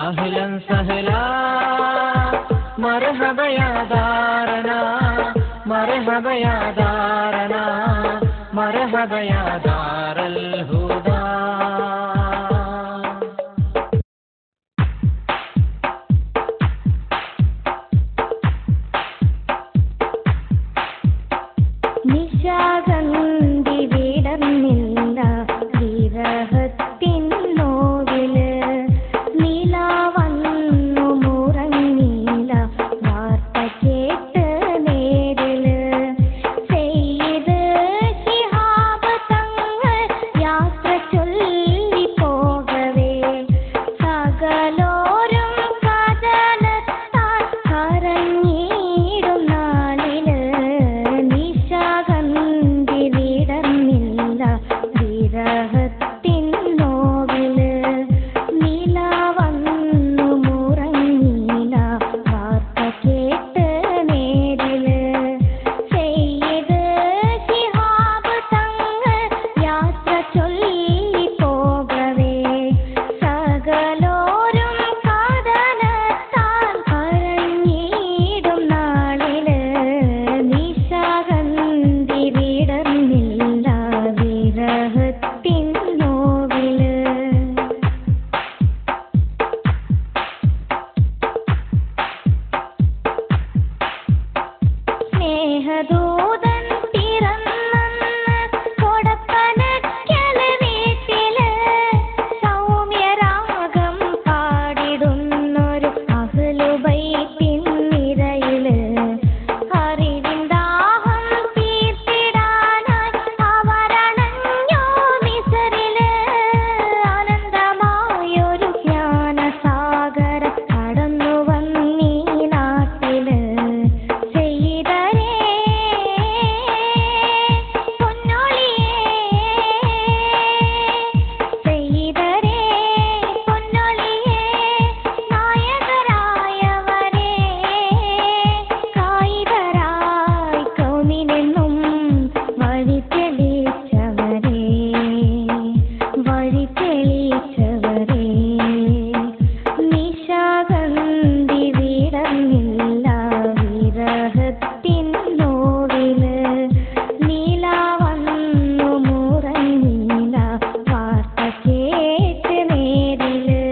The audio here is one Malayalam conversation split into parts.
അഹ്ലൻ സഹലാ മർഹബ യാ ദാരനാ മർഹബ യാ ദാരനാ മർഹബ യാ ദാരൽ ഹുദാ. നിശാഗന്ധി വിടർന്നില്ല വിരഹത്തിൻ നോവില്, നിലാവന്നു മുറങ്ങില്ല വാർത്ത കേട്ട് നേരില്. സെയ്യിദ് ശിഹാബ് തങ്ങൾ യാത്ര ചൊല്ലി പോകവേ, സകലോരും കടലത്താൽ കരഞ്ഞിടും നാളില്. നിശാഗന്ധി വിടർന്നില്ല വിരഹത്തിൻ നോവില്, നിലാവന്നു മുറങ്ങില്ല വാർത്ത കേട്ട് നേരില്. സെയ്യിദ് ശിഹാബ് തങ്ങൾ യാത്ര ചൊല്ലി പോകവേ, സകലോരും കടലത്താൽ കരഞ്ഞിടും നാളില്. നിശാഗന്ധി വിടർന്നില്ല വിരഹത്തിൻ നോവില്. സ്നേഹദൂതൻ പിറന്നന്ന് കൊടപ്പനക്കല് വീട്ടില്, സൗമ്യരാഗം പാടിടുന്നൊരു അഹ്ലുബൈത്തിൻ നിരയില്. അറിവിൻ ദാഹം തീർത്തിടാനായി അവരണഞ്ഞു മിസ്രില്. അനന്തമായൊരു ജ്ഞാനസാഗരം കടന്നു വന്നീ നാട്ടില്. സെയ്യിദരേ പൊന്നൊളിയേ, സെയ്യിദരേ പൊന്നൊളിയേ, നായകരായവരേ, കായികരായി കൗമിനെന്നും വഴി തെളിച്ചവരേ, വഴി തെളിച്ചവരേ. നിശാഗന്ധി വിടർന്നില്ല വിരഹത്തിൻ നോവില്, നിലാവന്നു മുറങ്ങില്ല വാർത്ത കേട്ട് നേരില്.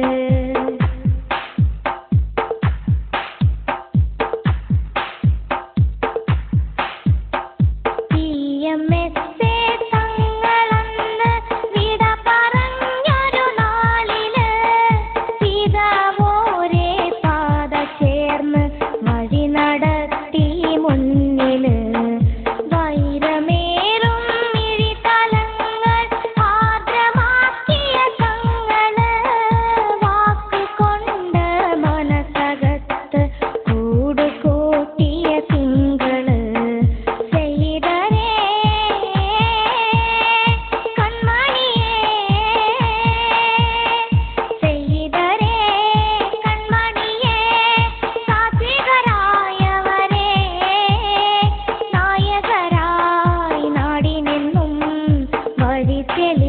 TMSA തങ്ങളന്ന് വിട പറഞ്ഞൊരു നാളില്, പിതാവോരേ പാത ചേർന്ന് വഴി നടത്തി മുന്നില്. വൈരമേറും മിഴിതലങ്ങൾ ആർദ്രമാക്കിയ തങ്ങള്, വാക്കുകൊണ്ട് മനസ്സകത്ത് കൂട് കൂട്ടിയ തിങ്കള്. സെയ്യിദരേ കൺമണിയേ, സെയ്യിദരേ കൺമണിയേ, സാത്വികരായവരേ, നായകരായി നാടിനെന്നും വഴി തെളി